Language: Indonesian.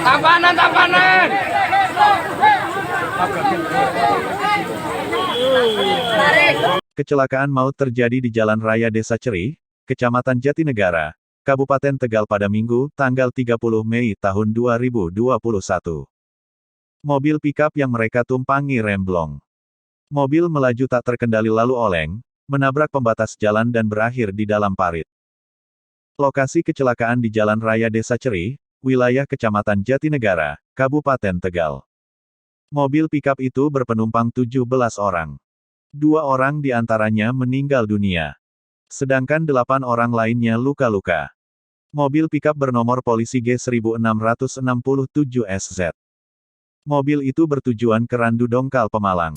Tampanan, tampanan. Kecelakaan maut terjadi di Jalan Raya Desa Cerih, Kecamatan Jatinegara, Kabupaten Tegal pada Minggu, tanggal 30 Mei tahun 2021. Mobil pikap yang mereka tumpangi remblong. Mobil melaju tak terkendali lalu oleng, menabrak pembatas jalan dan berakhir di dalam parit. Lokasi kecelakaan di Jalan Raya Desa Cerih, wilayah Kecamatan Jatinegara, Kabupaten Tegal. Mobil pikap itu berpenumpang 17 orang. 2 orang di antaranya meninggal dunia. Sedangkan 8 orang lainnya luka-luka. Mobil pikap bernomor polisi G1667 SZ. Mobil itu bertujuan ke Randu Dongkal Pemalang.